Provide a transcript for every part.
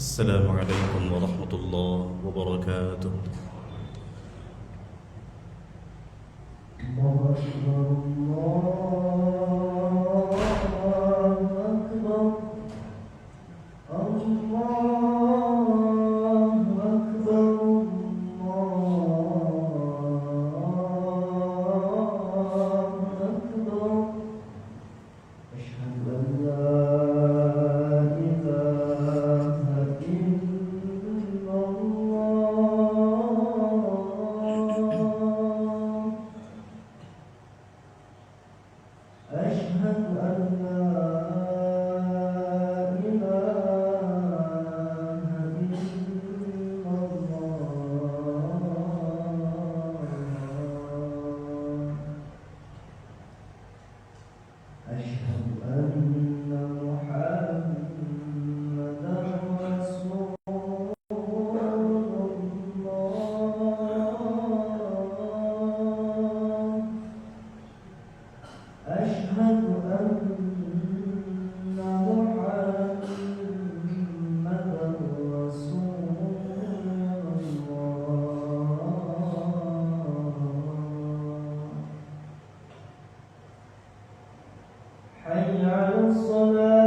السلام عليكم ورحمة الله وبركاته. الله أكبر الله أكبر الله أكبر الله أكبر أشهد أن لا إله إلا الله أشهد أن لا إله إلا الله أشهد أن محمدا رسول الله أشهد أن محمدا رسول الله حي على الصلاة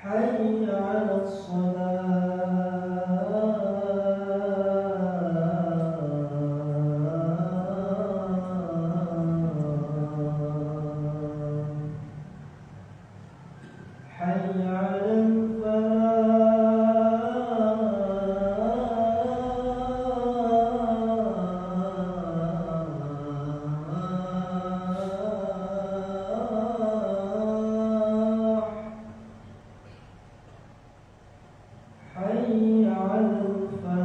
حي على الصلاة حي على الفلاح حي على الفلاح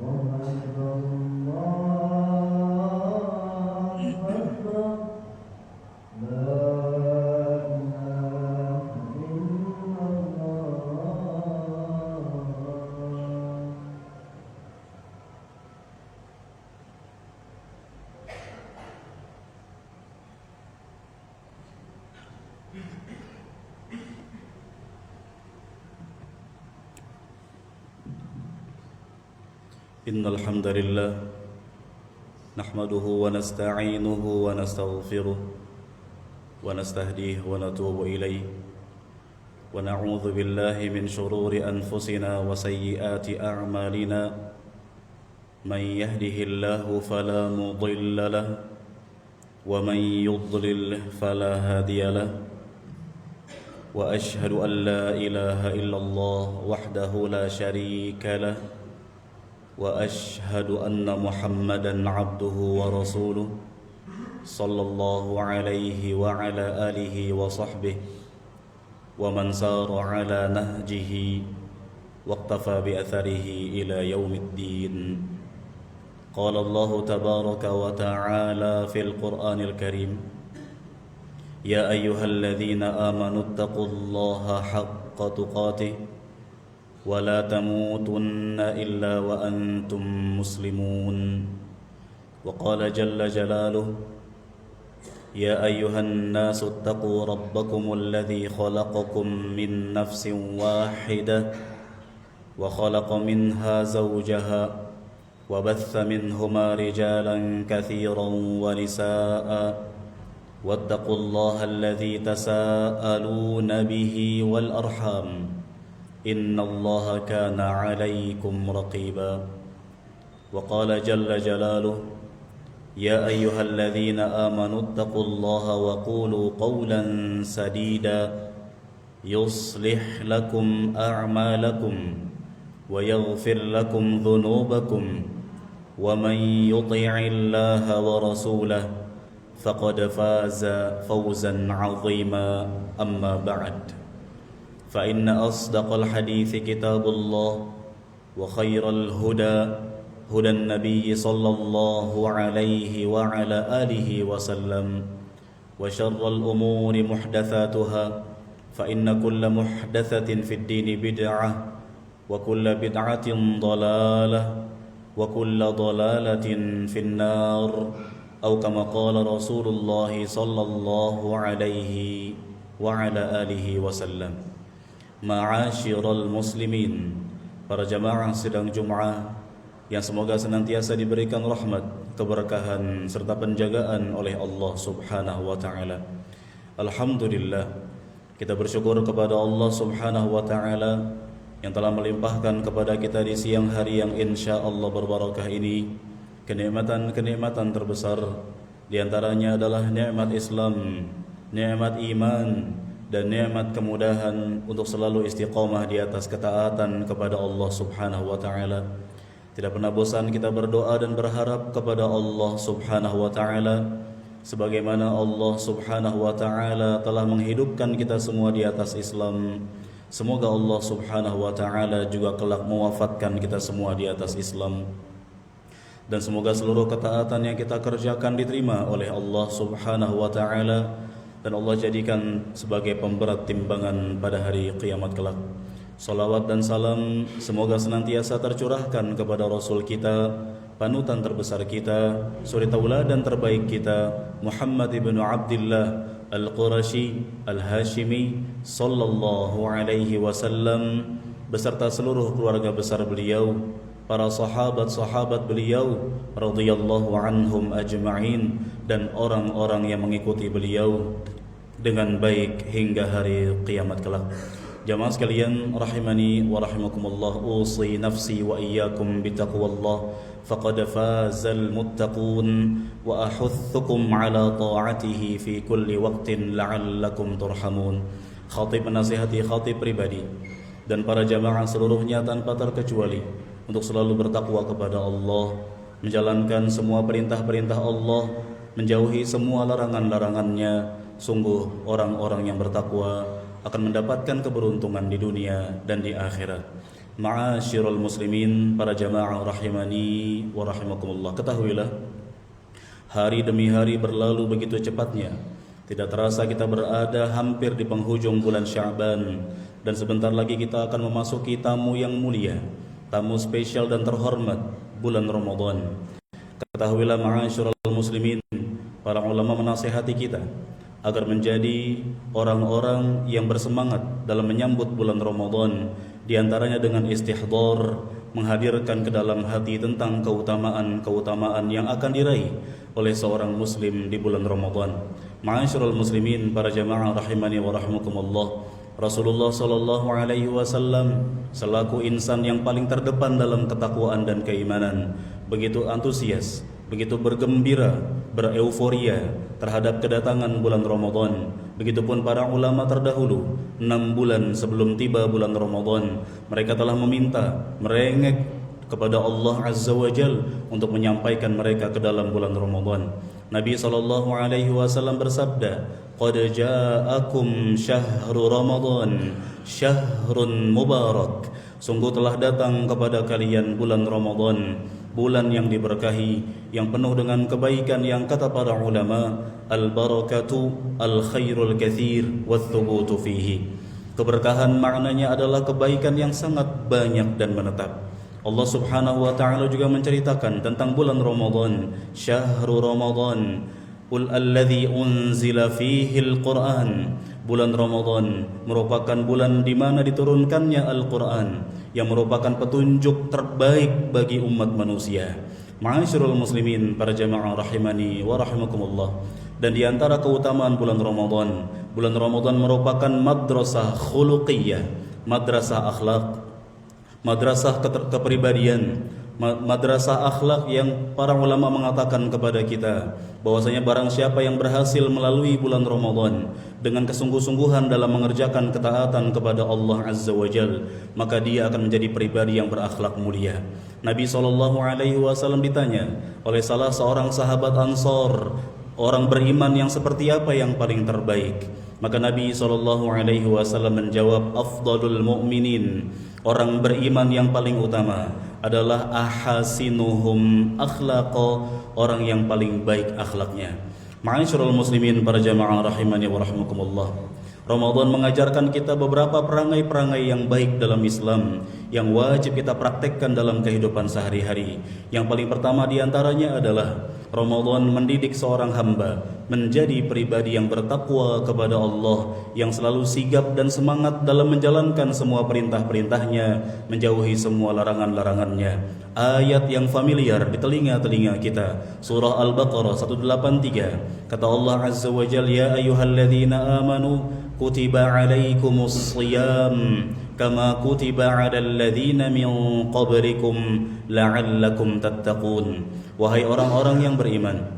الله أكبر الله أكبر لا إله إلا الله إن الحمد لله نحمده ونستعينه ونستغفره ونستهديه ونتوب إليه ونعوذ بالله من شرور أنفسنا وسيئات أعمالنا من يهده الله فلا مضل له ومن يضلل فلا هادي له وأشهد أن لا إله إلا الله وحده لا شريك له وأشهد أن محمدًا عبده ورسوله صلى الله عليه وعلى آله وصحبه ومن سار على نهجه واقتفى بأثره إلى يوم الدين. قال الله تبارك وتعالى في القرآن الكريم: يا أيها الذين آمنوا اتقوا الله حق تقاته ولا تموتن إلا وأنتم مسلمون. وقال جل جلاله: يا أيها الناس اتقوا ربكم الذي خلقكم من نفس واحدة وخلق منها زوجها وبث منهما رجالا كثيرا ونساء واتقوا الله الذي تساءلون به والأرحام إن الله كان عليكم رقيبا. وقال جل جلاله: يا أيها الذين آمنوا اتقوا الله وقولوا قولا سديدا يصلح لكم أعمالكم ويغفر لكم ذنوبكم ومن يطع الله ورسوله فقد فاز فوزا عظيما. أما بعد، فإن أصدق الحديث كتاب الله وخير الهدى هدى النبي صلى الله عليه وعلى آله وسلم وشر الأمور محدثاتها فإن كل محدثة في الدين بدعة وكل بدعة ضلالة وكل ضلالة في النار أو كما قال رسول الله صلى الله عليه وعلى آله وسلم. Ma'asyiral muslimin, para jamaah sidang Jum'ah yang semoga senantiasa diberikan rahmat, keberkahan serta penjagaan oleh Allah Subhanahu wa taala. Alhamdulillah, kita bersyukur kepada Allah Subhanahu wa taala yang telah melimpahkan kepada kita di siang hari yang insyaallah berbarakah ini kenikmatan-kenikmatan terbesar. Di antaranya adalah nikmat Islam, nikmat iman, dan nikmat kemudahan untuk selalu istiqamah di atas ketaatan kepada Allah Subhanahu wa taala. Tidak pernah bosan kita berdoa dan berharap kepada Allah Subhanahu wa taala sebagaimana Allah Subhanahu wa taala telah menghidupkan kita semua di atas Islam. Semoga Allah Subhanahu wa taala juga kelak mewafatkan kita semua di atas Islam. Dan semoga seluruh ketaatan yang kita kerjakan diterima oleh Allah Subhanahu wa taala dan Allah jadikan sebagai pemberat timbangan pada hari kiamat kelak. Salawat dan salam semoga senantiasa tercurahkan kepada Rasul kita, panutan terbesar kita, suri tauladan terbaik kita, Muhammad ibn Abdullah Al-Qurashi Al-Hashimi sallallahu alaihi wasallam beserta seluruh keluarga besar beliau, para sahabat-sahabat beliau radhiyallahu anhum ajma'in, dan orang-orang yang mengikuti beliau dengan baik hingga hari kiamat kelak. Jamaah sekalian rahimani wa rahimakumullah, usi nafsi wa iyyakum bitaqwallah faqad fazal muttaqun wa ahuthukum ala ta'atihi fi kulli waqtin la'allakum turhamun. Khatib menasihati khatib pribadi dan para jamaah seluruhnya tanpa terkecuali untuk selalu bertakwa kepada Allah, menjalankan semua perintah-perintah Allah, menjauhi semua larangan-larangannya. Sungguh orang-orang yang bertakwa akan mendapatkan keberuntungan di dunia dan di akhirat. Ma'asyiral muslimin, para jamaah rahimani wa rahimakumullah, ketahuilah hari demi hari berlalu begitu cepatnya. Tidak terasa kita berada hampir di penghujung bulan Sya'ban, dan sebentar lagi kita akan memasuki tamu yang mulia, tamu spesial dan terhormat, bulan Ramadan. Ketahuilah ma'asyiral muslimin, para ulama menasihati kita agar menjadi orang-orang yang bersemangat dalam menyambut bulan Ramadan, di antaranya dengan istihdar, menghadirkan ke dalam hati tentang keutamaan-keutamaan yang akan diraih oleh seorang muslim di bulan Ramadan. Ma'asyiral muslimin, para jamaah rahimani wa rahimakumullah, Rasulullah sallallahu alaihi wasallam selaku insan yang paling terdepan dalam ketakwaan dan keimanan begitu antusias, begitu bergembira, bereuforia terhadap kedatangan bulan Ramadan. Begitupun para ulama terdahulu, 6 bulan sebelum tiba bulan Ramadan, mereka telah meminta, merengek kepada Allah Azza wa Jal untuk menyampaikan mereka ke dalam bulan Ramadan. Nabi SAW bersabda, "Qad ja'akum syahru Ramadan, syahrun mubarak." Sungguh telah datang kepada kalian bulan Ramadan, bulan yang diberkahi, yang penuh dengan kebaikan, yang kata para ulama, al-barakatu al-khairul katsir wath-thubutu fihi. Keberkahan maknanya adalah kebaikan yang sangat banyak dan menetap. Allah Subhanahu wa taala juga menceritakan tentang bulan Ramadan, syahrul Ramadan qul alladzi unzila fihi al-Qur'an. Bulan Ramadan merupakan bulan di mana diturunkannya Al-Qur'an, yang merupakan petunjuk terbaik bagi umat manusia. Ma'asyiral muslimin, para jamaah rahimani wa rahimakumullah. Dan di antara keutamaan bulan Ramadan merupakan madrasah khuluqiyah, madrasah akhlak, madrasah kepribadian, madrasah akhlak yang para ulama mengatakan kepada kita bahwasanya barang siapa yang berhasil melalui bulan Ramadan dengan kesungguh-sungguhan dalam mengerjakan ketaatan kepada Allah Azza wa Jal, maka dia akan menjadi pribadi yang berakhlak mulia. Nabi SAW ditanya oleh salah seorang sahabat Ansar, orang beriman yang seperti apa yang paling terbaik? Maka Nabi SAW menjawab, afdalul mu'minin Orang beriman yang paling utama adalah ahasinuhum akhlaqa, orang yang paling baik akhlaknya. Ma'asyiral muslimin para jamaah rahimani wa rahmakumullah. Ramadan mengajarkan kita beberapa perangai-perangai yang baik dalam Islam yang wajib kita praktekkan dalam kehidupan sehari-hari. Yang paling pertama diantaranya adalah Ramadan mendidik seorang hamba menjadi pribadi yang bertakwa kepada Allah, yang selalu sigap dan semangat dalam menjalankan semua perintah-perintahnya, menjauhi semua larangan-larangannya. Ayat yang familiar di telinga-telinga kita, surah Al-Baqarah 183. Kata Allah Azza wa Jalla, ya ayyuhalladzina amanu kutiba alaikumus shiyam kama kutiba alal ladzina min qablikum la'allakum tattaqun. Wahai orang-orang yang beriman,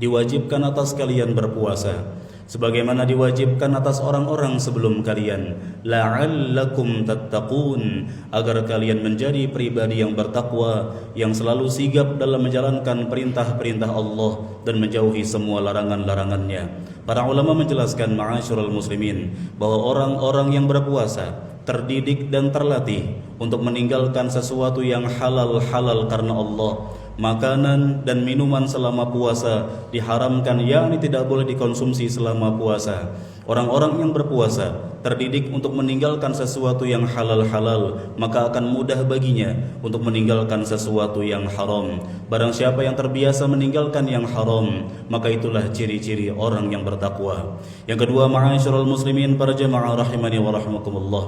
diwajibkan atas kalian berpuasa sebagaimana diwajibkan atas orang-orang sebelum kalian, la'allakum tattaqun, agar kalian menjadi pribadi yang bertakwa, yang selalu sigap dalam menjalankan perintah-perintah Allah dan menjauhi semua larangan-larangannya. Para ulama menjelaskan, ma'asyiral muslimin, bahwa orang-orang yang berpuasa terdidik dan terlatih untuk meninggalkan sesuatu yang halal-halal karena Allah. Makanan dan minuman selama puasa diharamkan, yakni tidak boleh dikonsumsi selama puasa. Orang-orang yang berpuasa terdidik untuk meninggalkan sesuatu yang halal-halal, maka akan mudah baginya untuk meninggalkan sesuatu yang haram. Barang siapa yang terbiasa meninggalkan yang haram, maka itulah ciri-ciri orang yang bertakwa. Yang kedua, ma'asyiral muslimin para jamaah rahimani wa rahmakumullah,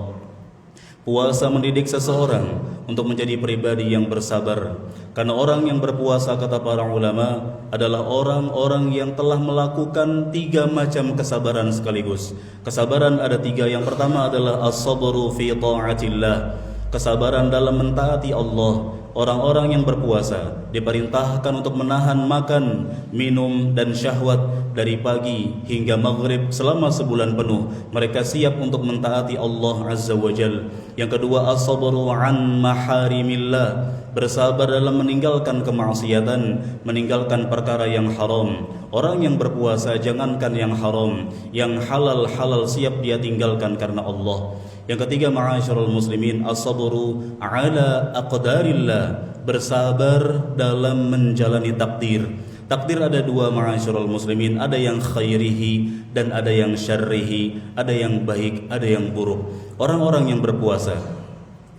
puasa mendidik seseorang untuk menjadi pribadi yang bersabar. Karena orang yang berpuasa, kata para ulama, adalah orang-orang yang telah melakukan 3 macam kesabaran sekaligus. Kesabaran ada 3. Yang pertama adalah as-sabru fi ta'atillah, kesabaran dalam mentaati Allah. Orang-orang yang berpuasa diperintahkan untuk menahan makan, minum, dan syahwat dari pagi hingga maghrib selama sebulan penuh. Mereka siap untuk mentaati Allah Azza wa Jal. Yang kedua, as-sabru an maharimillah, bersabar dalam meninggalkan kemaksiatan, meninggalkan perkara yang haram. Orang yang berpuasa jangankan yang haram, yang halal-halal siap dia tinggalkan karena Allah. Yang ketiga, ma'asyiral muslimin, as-sabru ala aqdarillah, bersabar dalam menjalani takdir. Takdir ada 2, ma'asyiral muslimin, ada yang khairihi dan ada yang syarrihi, ada yang baik, ada yang buruk. Orang-orang yang berpuasa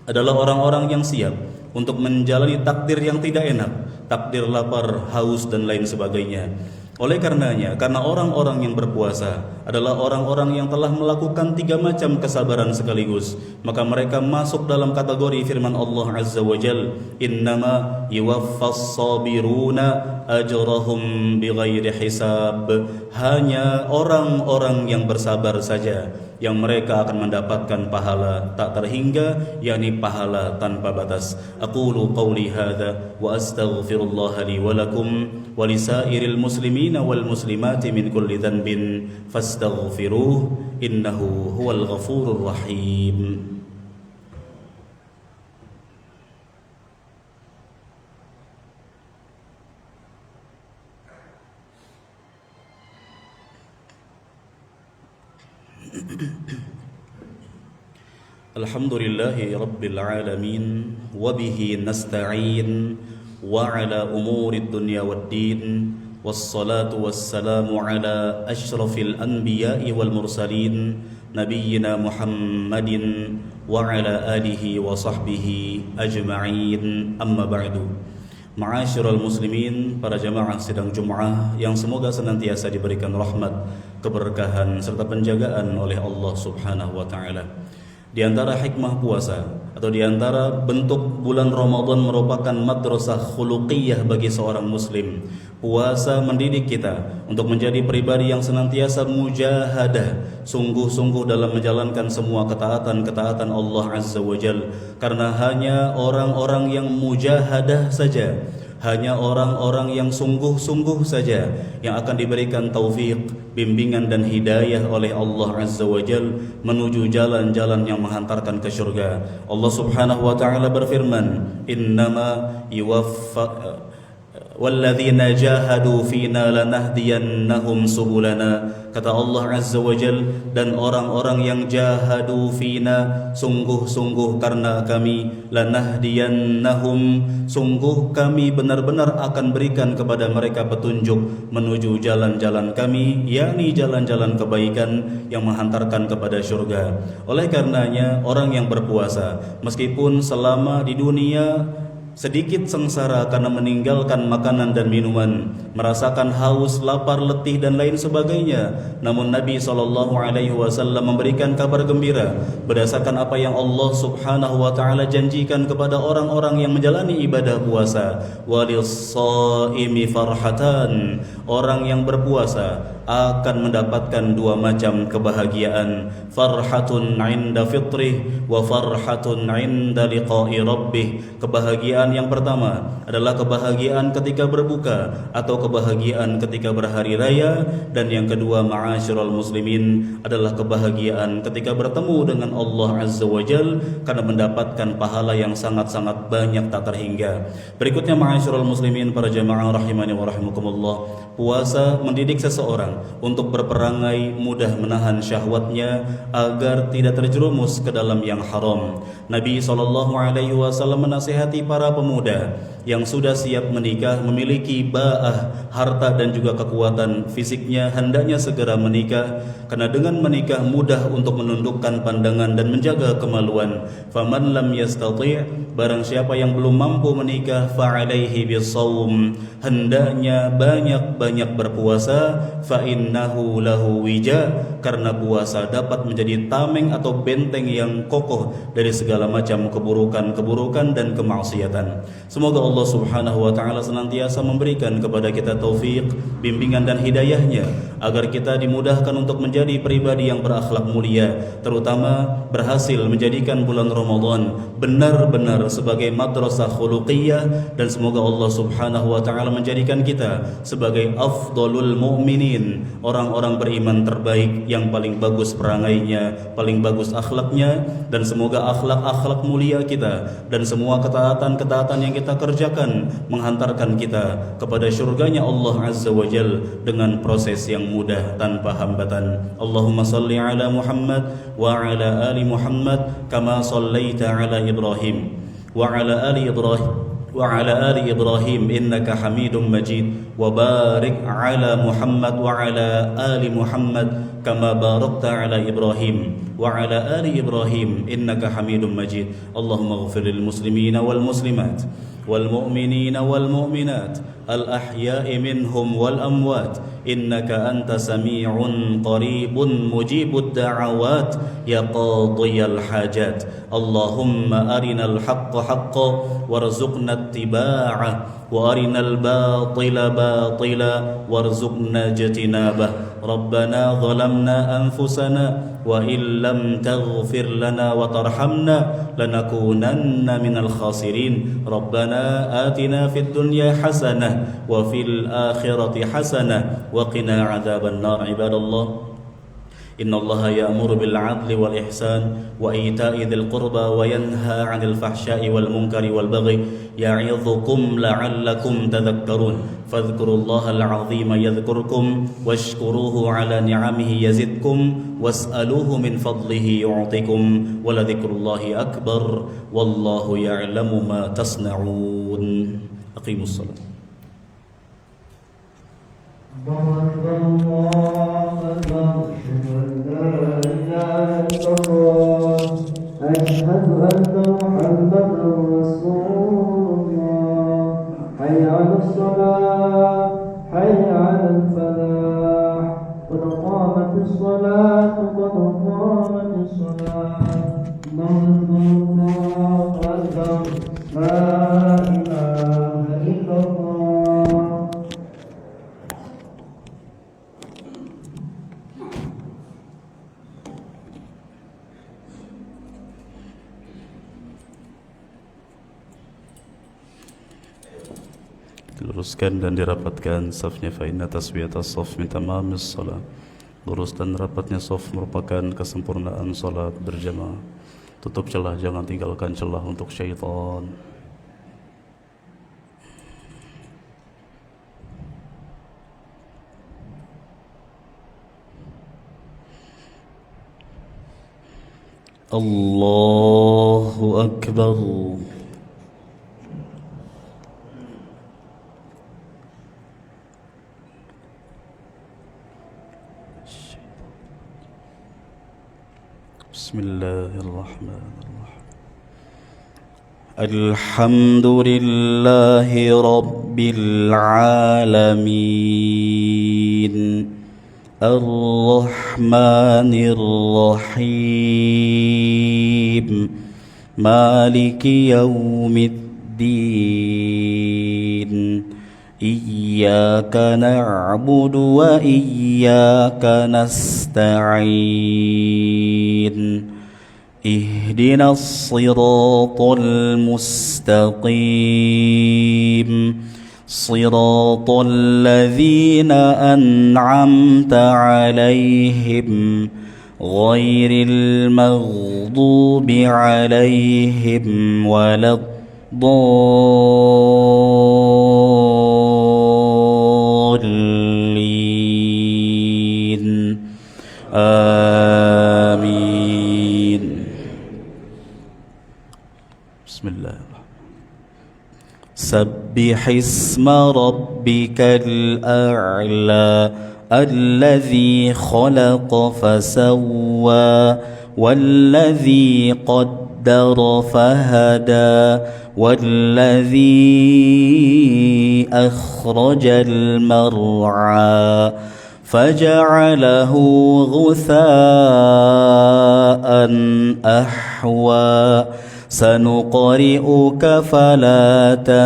adalah orang-orang yang siap untuk menjalani takdir yang tidak enak, takdir lapar, haus, dan lain sebagainya. Oleh karenanya, karena orang-orang yang berpuasa adalah orang-orang yang telah melakukan 3 macam kesabaran sekaligus, maka mereka masuk dalam kategori firman Allah Azza wa Jal, innama yuwaffas sabiruna ajrahum bighairi hisab, hanya orang-orang yang bersabar saja yang mereka akan mendapatkan pahala tak terhingga, yakni pahala tanpa batas. Aqulu qawli hadza wa astaghfirullah li wa lakum wa lisairil muslimina wal muslimati min kulli dhanbin fastaghfiruh innahu huwal ghafurur rahim. Alhamdulillahi rabbil alamin wa bihi nasta'in wa ala umurid dunya waddin, wassalatu wassalamu ala asyrafil anbiya'i wal mursalin nabiyyina Muhammadin wa ala alihi wa sahbihi ajma'in, amma ba'du. Ma'asyiral muslimin, para jamaah sidang Jum'ah yang semoga senantiasa diberikan rahmat, keberkahan serta penjagaan oleh Allah Subhanahu wa taala. Di antara hikmah puasa atau di antara bentuk bulan Ramadan merupakan madrasah khuluqiyah bagi seorang muslim. Puasa mendidik kita untuk menjadi pribadi yang senantiasa mujahadah, sungguh-sungguh dalam menjalankan semua ketaatan-ketaatan Allah Azza wa Jal. Karena hanya orang-orang yang mujahadah saja, hanya orang-orang yang sungguh-sungguh saja yang akan diberikan taufik, bimbingan dan hidayah oleh Allah Azza wa Jal menuju jalan-jalan yang menghantarkan ke syurga. Allah Subhanahu wa taala berfirman, innama yuwaffa walladzina jahadu fina lanahdiyannahum subulana. Kata Allah Azza wa Jal, dan orang-orang yang jahadu fina, sungguh-sungguh karena kami, lanahdiyannahum, sungguh kami benar-benar akan berikan kepada mereka petunjuk menuju jalan-jalan kami, yakni jalan-jalan kebaikan yang menghantarkan kepada syurga. Oleh karenanya orang yang berpuasa, meskipun selama di dunia sedikit sengsara karena meninggalkan makanan dan minuman, merasakan haus, lapar, letih dan lain sebagainya, namun Nabi SAW memberikan kabar gembira berdasarkan apa yang Allah Subhanahu wa taala janjikan kepada orang-orang yang menjalani ibadah puasa. Walis-shaimi farhatan, orang yang berpuasa akan mendapatkan dua macam kebahagiaan, farhatun 'inda fitrih wa farhatun 'inda liqa'i rabbih. Kebahagiaan yang pertama adalah kebahagiaan ketika berbuka atau kebahagiaan ketika berhari raya, dan yang kedua ma'asyiral muslimin adalah kebahagiaan ketika bertemu dengan Allah Azza wa Jal karena mendapatkan pahala yang sangat-sangat banyak tak terhingga. Berikutnya ma'asyiral muslimin, para jamaah rahimani wa rahimakumullah, puasa mendidik seseorang untuk berperangai mudah menahan syahwatnya agar tidak terjerumus ke dalam yang haram. Nabi SAW menasihati para pemuda yang sudah siap menikah, memiliki ba'ah, harta dan juga kekuatan fisiknya, hendaknya segera menikah, karena dengan menikah mudah untuk menundukkan pandangan dan menjaga kemaluan. Faman lam yastati', barang siapa yang belum mampu menikah, fa'alaihi bisawm, hendaknya banyak-banyak berpuasa, fa innahu lahu wija, karena puasa dapat menjadi tameng atau benteng yang kokoh dari segala macam keburukan-keburukan dan kemaksiatan. Semoga Allah Subhanahu wa taala senantiasa memberikan kepada kita taufik, bimbingan dan hidayahnya agar kita dimudahkan untuk menjadi pribadi yang berakhlak mulia, terutama berhasil menjadikan bulan Ramadan benar-benar sebagai madrasah khuluqiyah, dan semoga Allah Subhanahu wa taala menjadikan kita sebagai afdalul mu'minin, orang-orang beriman terbaik yang paling bagus perangainya, paling bagus akhlaknya, dan semoga akhlak-akhlak mulia kita dan semua ketaatan-ketaatan yang kita kerjakan menghantarkan kita kepada syurganya Allah Azza wa Jal dengan proses yang mudah tanpa hambatan. Allahumma salli ala Muhammad wa ala ali Muhammad kama sallaita ala Ibrahim wa ala ali Ibrahim وعلى آل إبراهيم إنك حميد مجيد وبارك على محمد وعلى آل محمد كما باركت على إبراهيم وعلى آل إبراهيم إنك حميد مجيد اللهم اغفر للمسلمين والمسلمات والمؤمنين والمؤمنات الأحياء منهم والأموات إنك أنت سميع قريب مجيب الدعوات يا قاضي الحاجات اللهم أرنا الحق حقا وارزقنا اتباعه وأرنا الباطل باطلا وارزقنا اجتنابه ربنا ظلمنا أنفسنا وإن لم تغفر لنا وترحمنا لنكونن من الخاسرين ربنا آتنا في الدنيا حسنة وفي الآخرة حسنة وقنا عذاب النار عباد الله إن الله يأمر بالعدل والإحسان وإيتاء ذي القربى وينهى عن الفحشاء والمنكر والبغي يعظكم لعلكم تذكرون فاذكروا الله العظيم يذكركم واشكروه على نعمه يزدكم واسألوه من فضله يعطكم ولذكر الله أكبر والله يعلم ما تصنعون أقيموا الصلاة. أشهد أن محمدا رسول الله حي على الصلاة حي على الفلاح قد قامت الصلاة قد قامت الصلاة الله أكبر لا إله إلا الله. Luruskan dan dirapatkan safnya, fa inna taswiyatas saf min tamamis salat. Lurus dan rapatnya saf merupakan kesempurnaan salat berjamaah. Tutup celah, jangan tinggalkan celah untuk syaitan. الله أكبر. بسم الله الرحمن الرحيم. الحمد لله رب العالمين الرحمن الرحيم مالك يوم الدين إياك نعبد وإياك نستعين اهدنا الصراط المستقيم صراط الذين أنعمت عليهم غير المغضوب عليهم ولا الضالين آمين. بسم الله الرحمن. سبح اسم ربك الأعلى الذي خلق فسوى والذي قدر فهدى والذي أخرج المرعى فجعله غثاء أحوى سنقرئك فلا تنسى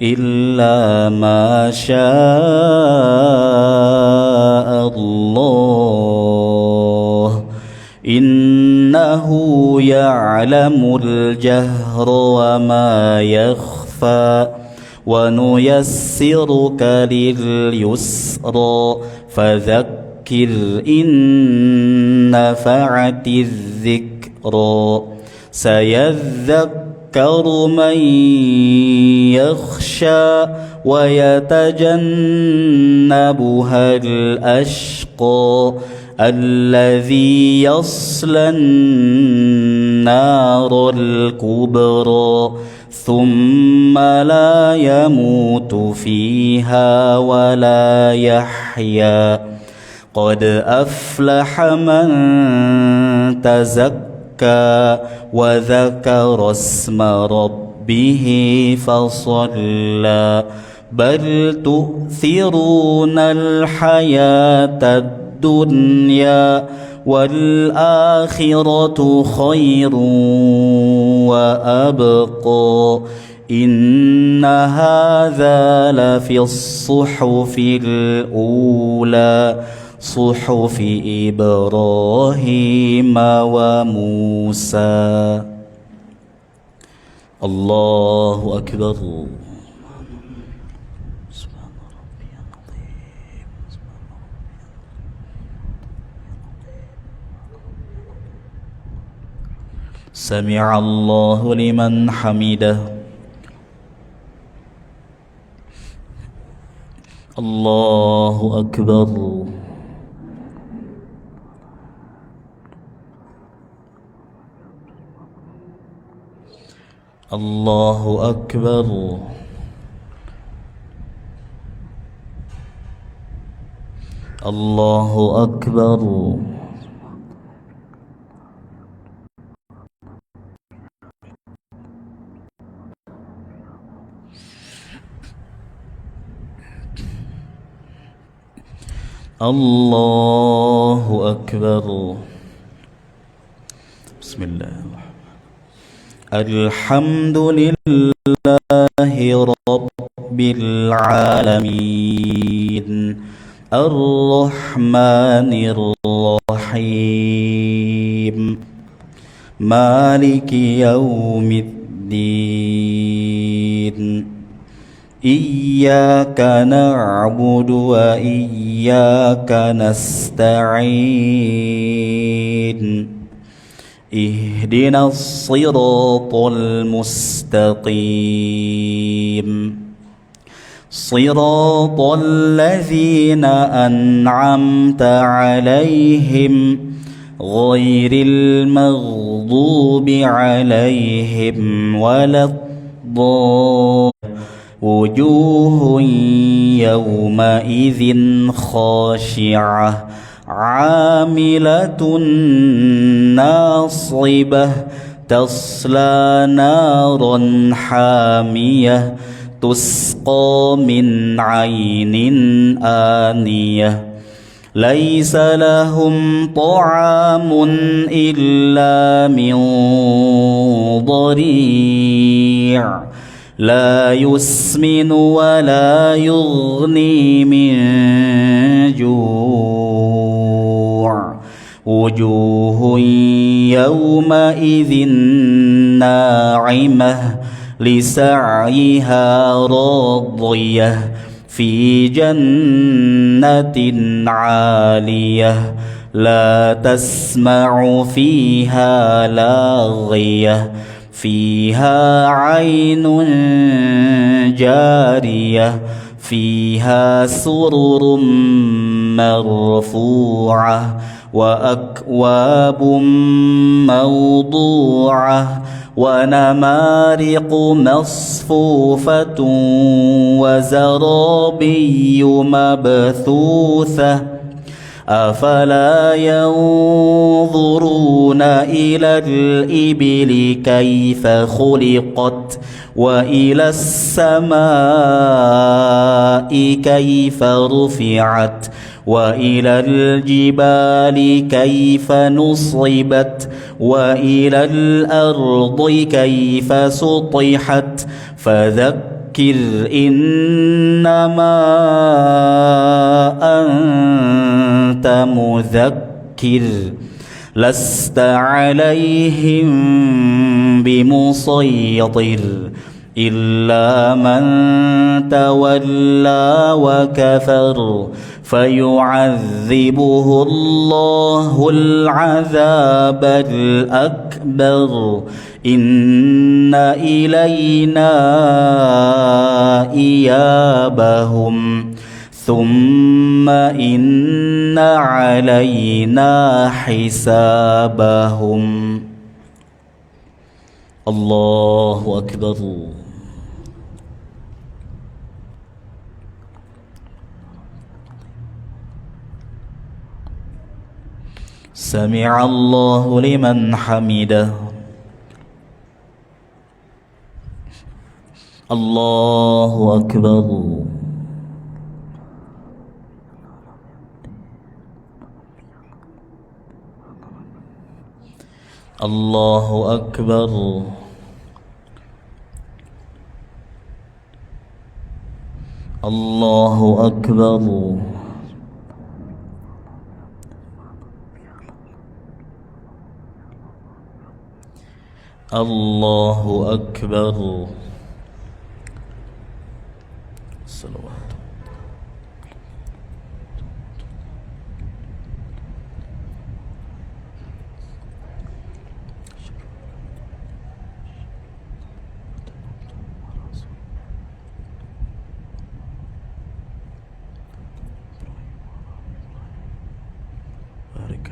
إلا ما شاء الله إنه يعلم الجهر وما يخفى ونيسرك لليسرى فذكر إن نفعت الذكرى سيذكر من يخشى ويتجنبها الأشقى الذي يصلى النار الكبرى ثم لا يموت فيها ولا يحيا قد أفلح من تزكى وذكر اسم ربه فصلى بل تؤثرون الحياة الدنيا والآخرة خير وأبقى إن هذا لفي الصحف الأولى صحف إبراهيم وموسى. الله أكبر. سمع الله لمن حمده. الله أكبر. الله أكبر. الله أكبر. الله أكبر. بسم الله الرحمن. الحمد لله رب العالمين الرحمن الرحيم مالك يوم الدين إياك نعبد وإياك نستعين اهدنا الصراط المستقيم صراط الذين أنعمت عليهم غير المغضوب عليهم ولا الضالين وجوه يومئذ خاشعة عاملة ناصبة تصلى نارا حامية تسقى من عين آنية ليس لهم طعام إلا من ضريع لا يسمن ولا يغني من جوع وجوه يومئذ ناعمة لسعيها راضية في جنة عالية لا تسمع فيها لاغية فيها عين جارية فيها سرر مرفوعة وأكواب موضوعة ونمارق مصفوفة وزرابي مبثوثة أفلا ينظرون إلى الإبل كيف خلقت وإلى السماء كيف رفعت وإلى الجبال كيف نصبت وإلى الأرض كيف سطحت فذكر إنما أنت مذكر لست عليهم بمسيطر إلا من تولى وكفر فيعذبه الله العذاب الأكبر إن إلينا إيابهم ثم إن علينا حسابهم الله أكبر سمع الله لمن حمده الله أكبر الله أكبر الله أكبر الله أكبر الصلوات بارك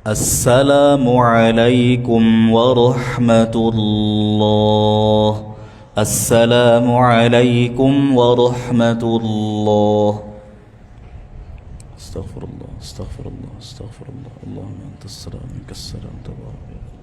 السلام عليكم ورحمة الله السلام عليكم ورحمة الله استغفر الله استغفر الله استغفر الله اللهم أنت السلام منك السلام تبارك